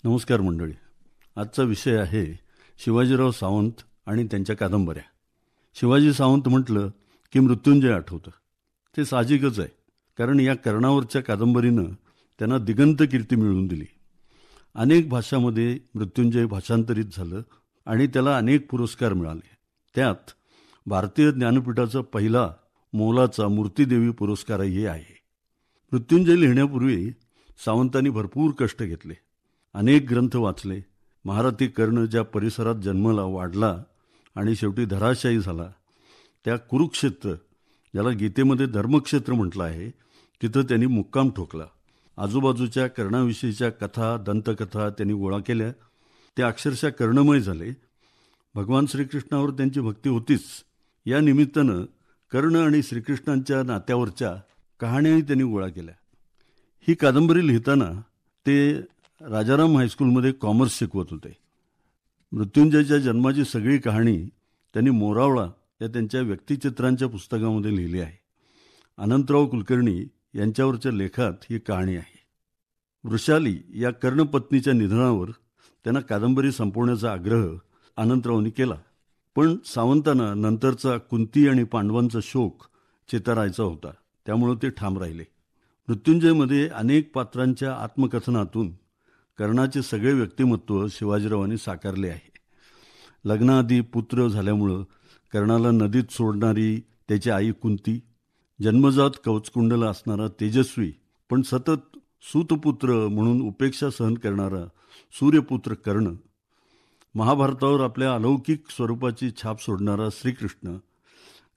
नमस्कार मंडळी. आजचा विषय आहे शिवाजीराव सावंत आणि त्यांच्या कादंबऱ्या. शिवाजी सावंत म्हटलं की मृत्युंजय आठवतं. ते साहजिकच आहे, कारण या कर्णावरच्या कादंबरीनं त्यांना दिगंत कीर्ती मिळवून दिली. अनेक भाषांमध्ये मृत्युंजय भाषांतरित झालं आणि त्याला अनेक पुरस्कार मिळाले. त्यात भारतीय ज्ञानपीठाचा पहिला मोलाचा मूर्तिदेवी पुरस्कारही आहे. मृत्युंजय लिहिण्यापूर्वी सावंतांनी भरपूर कष्ट घेतले, अनेक ग्रंथ वाचले. महारथी कर्ण ज्या परिसरात जन्मला, वाढला आणि शेवटी धराशायी झाला, त्या कुरुक्षेत्र, ज्याला गीतेमध्ये धर्मक्षेत्र म्हटलं आहे, तिथं त्यांनी मुक्काम ठोकला. आजूबाजूच्या कर्णाविषयीच्या कथा, दंतकथा त्यांनी गोळा केल्या. त्या अक्षरशः कर्णमय झाले. भगवान श्रीकृष्णावर त्यांची भक्ती होतीच. या निमित्तानं कर्ण आणि श्रीकृष्णांच्या नात्यावरच्या कहाण्याही त्यांनी गोळा केल्या. ही कादंबरी लिहिताना ते राजाराम हायस्कूलमध्ये कॉमर्स शिकवत होते. मृत्युंजयच्या जन्माची सगळी कहाणी त्यांनी मोरावळा या त्यांच्या व्यक्तिचित्रांच्या पुस्तकामध्ये लिहिली आहे. अनंतराव कुलकर्णी यांच्यावरच्या लेखात ही कहाणी आहे. वृषाली या कर्णपत्नीच्या निधनावर त्यांना कादंबरी संपवण्याचा आग्रह अनंतरावांनी केला, पण सावंतांना नंतरचा कुंती आणि पांडवांचा शोक चितारायचा होता, त्यामुळे ते ठाम राहिले. मृत्युंजयमध्ये अनेक पात्रांच्या आत्मकथनातून कर्णाचे सगळे व्यक्तिमत्व शिवाजीरावांनी साकारले आहे. लग्नाआधी पुत्र झाल्यामुळं कर्णाला नदीत सोडणारी त्याची आई कुंती, जन्मजात कवचकुंडला असणारा तेजस्वी पण सतत सूतपुत्र म्हणून उपेक्षा सहन करणारा सूर्यपुत्र कर्ण, महाभारतावर आपल्या अलौकिक स्वरूपाची छाप सोडणारा श्रीकृष्ण,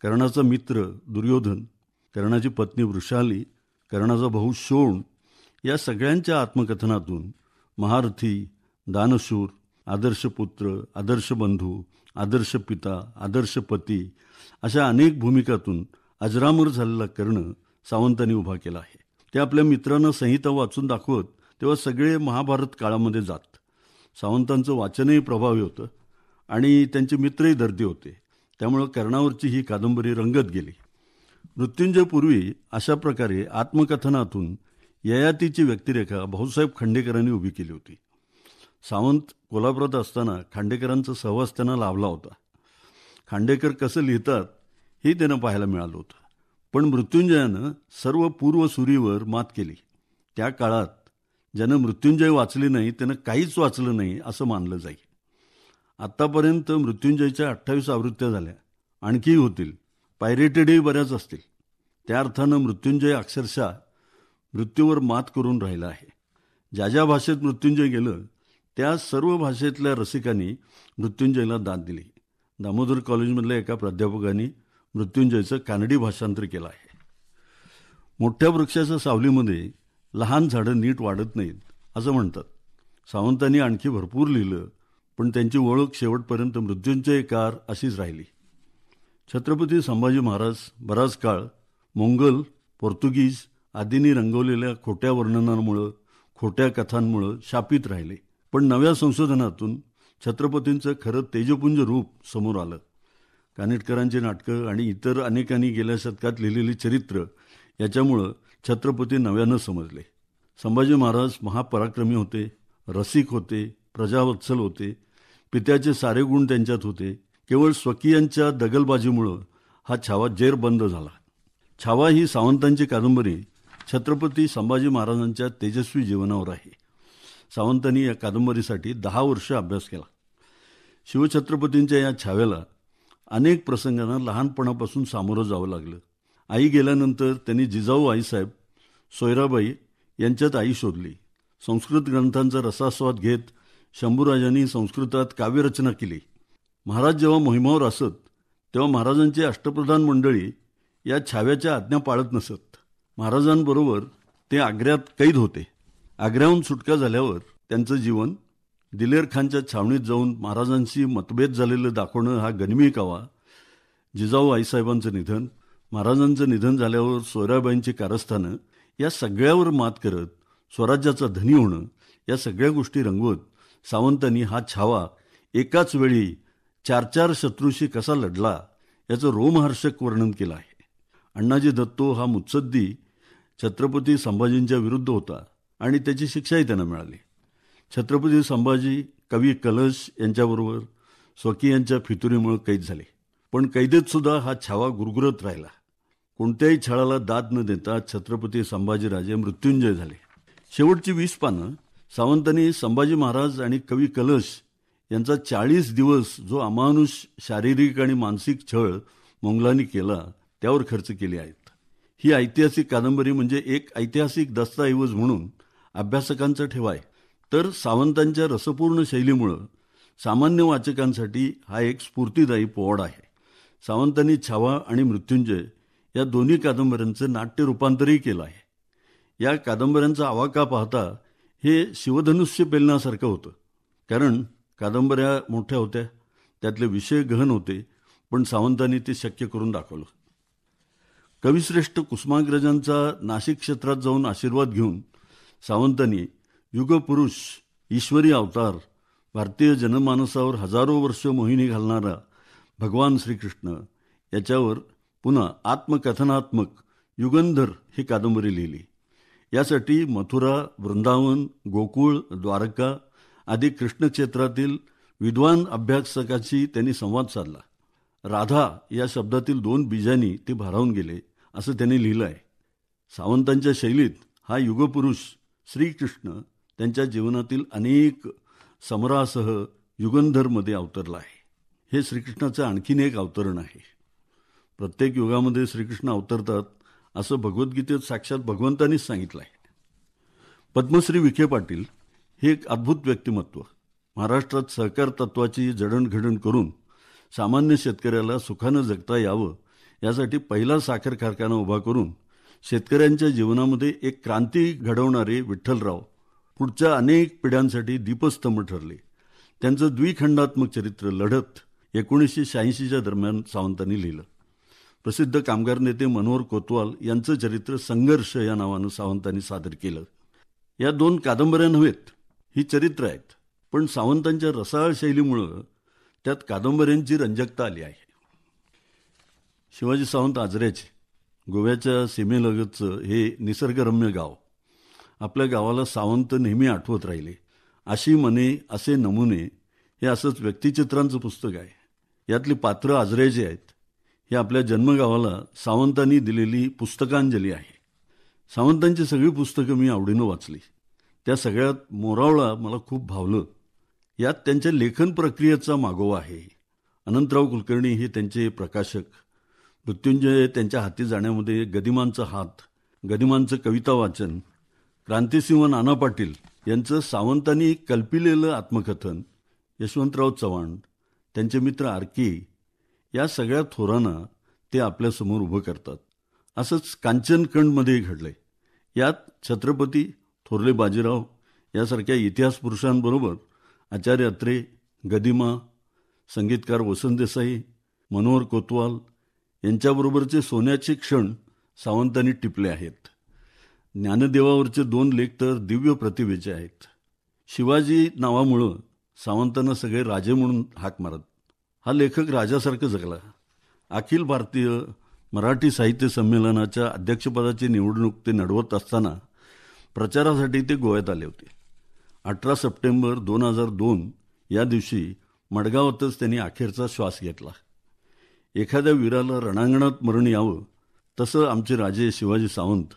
कर्णाचा मित्र दुर्योधन, कर्णाची पत्नी वृषाली, कर्णाचा भाऊ शोण, या सगळ्यांच्या आत्मकथनातून महारथी, दानशूर, आदर्श पुत्र, आदर्श बंधू, आदर्श पिता, आदर्श पती अशा अनेक भूमिकातून अजरामर झालेला कर्ण सावंतांनी उभा केला आहे. ते आपल्या मित्रांना संहिता वाचून दाखवत तेव्हा सगळे महाभारत काळामध्ये जात. सावंतांचं वाचनही प्रभावी होतं आणि त्यांचे मित्रही दर्दी होते, त्यामुळं कर्णावरची ही कादंबरी रंगत गेली. मृत्युंजयपूर्वी अशा प्रकारे आत्मकथनातून ययातीची व्यक्तिरेखा भाऊसाहेब खांडेकरांनी उभी केली होती. सावंत कोल्हापुरात असताना खांडेकरांचा सहवास त्यांना लाभला होता. खांडेकर कसं लिहितात हे त्यांना पाहायला मिळालं होतं. पण मृत्युंजयानं सर्व पूर्वसुरीवर मात केली. त्या काळात ज्यानं मृत्युंजय वाचले नाही त्यानं काहीच वाचलं नाही असं मानलं जाईल. आत्तापर्यंत मृत्युंजयच्या 28 आवृत्त्या झाल्या, आणखीही होतील. पायरेटेडही बऱ्याच असतील. त्या अर्थानं मृत्युंजय अक्षरशः मृत्यूवर मात करून राहिला आहे. ज्या ज्या भाषेत मृत्युंजय गेलं त्या सर्व भाषेतल्या रसिकांनी मृत्युंजयला दाद दिली. दामोदर कॉलेजमधल्या एका प्राध्यापकांनी मृत्युंजयचं कानडी भाषांतर केलं आहे. मोठ्या वृक्षाच्या सावलीमध्ये लहान झाडं नीट वाढत नाहीत असं म्हणतात. सावंतांनी आणखी भरपूर लिहिलं, पण त्यांची ओळख शेवटपर्यंत मृत्युंजयकार अशीच राहिली. छत्रपती संभाजी महाराज बराच काळ मोंगल, पोर्तुगीज आदींनी रंगवलेल्या खोट्या वर्णनांमुळं, खोट्या कथांमुळं शापित राहिले. पण नव्या संशोधनातून छत्रपतींचं खरं तेजपुंज रूप समोर आलं. कानिटकरांची नाटकं आणि इतर अनेकांनी गेल्या शतकात लिहिलेली चरित्र याच्यामुळं छत्रपती नव्यानं समजले. संभाजी महाराज महापराक्रमी होते, रसिक होते, प्रजावत्सल होते. पित्याचे सारे गुण त्यांच्यात होते. केवळ स्वकीयांच्या दगलबाजीमुळं हा छावा जेरबंद झाला. छावा ही सावंतांची कादंबरी छत्रपती संभाजी महाराजांच्या तेजस्वी जीवनावर आहे. सावंतांनी या कादंबरीसाठी 10 वर्ष अभ्यास केला. शिवछत्रपतींच्या या छाव्याला अनेक प्रसंगांना लहानपणापासून सामोरं जावं लागलं. आई गेल्यानंतर त्यांनी जिजाऊ आईसाहेब, सोयराबाई यांच्यात आई शोधली. संस्कृत ग्रंथांचा रसास्वाद घेत शंभूराजांनी संस्कृतात काव्यरचना केली. महाराज जेव्हा मोहिमावर असत तेव्हा महाराजांची अष्टप्रधान मंडळी या छाव्याच्या आज्ञा पाळत नसत. महाराजांबरोबर ते आग्र्यात कैद होते. आग्र्याहून सुटका झाल्यावर त्यांचं जीवन दिलेर खानच्या छावणीत जाऊन महाराजांशी मतभेद झालेलं दाखवणं हा गनिमी कावा, जिजाऊ आईसाहेबांचं निधन, महाराजांचं निधन झाल्यावर सोयराबाईंची कारस्थानं, या सगळ्यावर मात करत स्वराज्याचा धनी होणं, या सगळ्या गोष्टी रंगवत सावंतांनी हा छावा एकाच वेळी 4 शत्रूशी कसा लढला याचं रोमहर्षक वर्णन केलं आहे. अण्णाजी दत्तो हा मुत्सद्दी छत्रपती संभाजींच्या विरुद्ध होता आणि त्याची शिक्षाही त्यांना मिळाली. छत्रपती संभाजी कवी कलश यांच्याबरोबर स्वकीयांच्या फितुरीमुळे कैद झाले. पण कैदेत सुद्धा हा छावा गुरगुरत राहिला. कोणत्याही छळाला दाद न देता छत्रपती संभाजीराजे मृत्युंजय झाले. शेवटची 20 पानं सावंतांनी संभाजी महाराज आणि कवी कलश यांचा 40 दिवस जो अमानुष शारीरिक आणि मानसिक छळ मोंगलांनी केला त्यावर खर्च केले आहेत. ही ऐतिहासिक कादंबरी म्हणजे एक ऐतिहासिक दस्तऐवज म्हणून अभ्यासकांचा ठेवा आहे. तर सावंतांच्या रसपूर्ण शैलीमुळं सामान्य वाचकांसाठी हा एक स्फूर्तिदायी पोवाडा आहे. सावंतांनी छावा आणि मृत्युंजय या दोन्ही कादंबऱ्यांचं नाट्य रूपांतरही केलं आहे. या कादंबऱ्यांचा आवाका पाहता हे शिवधनुष्य पेलण्यासारखं होतं. कारण कादंबऱ्या मोठ्या होत्या, त्यातले विषय गहन होते, पण सावंतांनी ते शक्य करून दाखवलं. कविश्रेष्ठ कुसुमाग्रजांचा नाशिक क्षेत्रात जाऊन आशीर्वाद घेऊन सावंतांनी युगपुरुष, ईश्वरी अवतार, भारतीय जनमानसावर हजारो वर्ष मोहिनी घालणारा भगवान श्रीकृष्ण याच्यावर पुन्हा आत्मकथनात्मक युगंधर ही कादंबरी लिहिली. यासाठी मथुरा, वृंदावन, गोकुळ, द्वारका आदी कृष्ण क्षेत्रातील विद्वान अभ्यासकांशी त्यांनी संवाद साधला. राधा या शब्दातील 2 बीजांनी ते भारावून गेले असं त्यांनी लिहिलं आहे. सावंतांच्या शैलीत हा युगपुरुष श्रीकृष्ण त्यांच्या जीवनातील अनेक समरासह युगंधरमध्ये अवतरला आहे. हे श्रीकृष्णाचं आणखीन एक अवतरण आहे. प्रत्येक युगामध्ये श्रीकृष्ण अवतरतात असं भगवद्गीतेत साक्षात भगवंतांनीच सांगितलं आहे. पद्मश्री विखे पाटील हे एक अद्भुत व्यक्तिमत्व. महाराष्ट्रात सहकार तत्वाची जडणघडण करून सामान्य शेतकऱ्याला सुखानं जगता यावं यासाठी पहिला साखर कारखाना उभा करून शेतकऱ्यांच्या जीवनामध्ये एक क्रांती घडवणारे विठ्ठलराव पुढच्या अनेक पिढ्यांसाठी दीपस्तंभ ठरले. त्यांचं द्विखंडात्मक चरित्र लढत 1986च्या दरम्यान सावंतांनी लिहिलं. प्रसिद्ध कामगार नेते मनोहर कोतवाल यांचं चरित्र संघर्ष या नावानं सावंतांनी सादर केलं. या 2 कादंबऱ्या नव्हेत, ही चरित्र आहेत, पण सावंतांच्या रसाळ शैलीमुळं त्यात कादंबऱ्यांची रंजकता आली आहे. शिवाजी सावंत आजऱ्याचे गोव्याच्या सीमेलगतचं हे निसर्गरम्य गाव. आपल्या गावाला सावंत नेहमी आठवत राहिले. अशी मने असे नमुने हे असंच व्यक्तिचित्रांचं पुस्तक आहे. यातली पात्रं आजऱ्याची आहेत. ही आपल्या जन्मगावाला सावंतांनी दिलेली पुस्तकांजली आहे. सावंतांची सगळी पुस्तकं मी आवडीनं वाचली. त्या सगळ्यात मोरावळा मला खूप भावलं. यात त्यांच्या लेखन प्रक्रियेचा मागोवा आहे. अनंतराव कुलकर्णी हे त्यांचे प्रकाशक. मृत्युंजय त्यांच्या हाती जाण्यामध्ये गदिमांचा हात, गदिमांचं कविता वाचन, क्रांतिसिंह नाना पाटील यांचं सावंतांनी कल्पिलेलं आत्मकथन, यशवंतराव चव्हाण, त्यांचे मित्र आरके, या सगळ्या थोरांना ते आपल्यासमोर उभं करतात. असंच कांचनखंडमध्ये घडलंय. यात छत्रपती, थोरले बाजीराव यासारख्या इतिहास पुरुषांबरोबर आचार्य अत्रे, गदिमा, संगीतकार वसंत देसाई, मनोहर कोतवाल यांच्याबरोबरचे सोन्याचे क्षण सावंतांनी टिपले आहेत. ज्ञानदेवावरचे 2 लेख तर दिव्य प्रतिभेचे आहेत. शिवाजी नावामुळं सावंतांना सगळे राजे म्हणून हाक मारत. हा लेखक राजासारखं जगला. अखिल भारतीय मराठी साहित्य संमेलनाच्या अध्यक्षपदाची निवडणूक ते लढवत असताना प्रचारासाठी ते गोव्यात आले होते. 18 सप्टेंबर 2002 या दिवशी मडगावातच त्यांनी अखेरचा श्वास घेतला. एखाद्या वीराला रणांगणात मरण यावं तसं आमचे राजे शिवाजी सावंत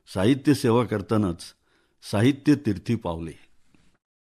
साहित्य सेवा करतानाच साहित्य तीर्थी पावले.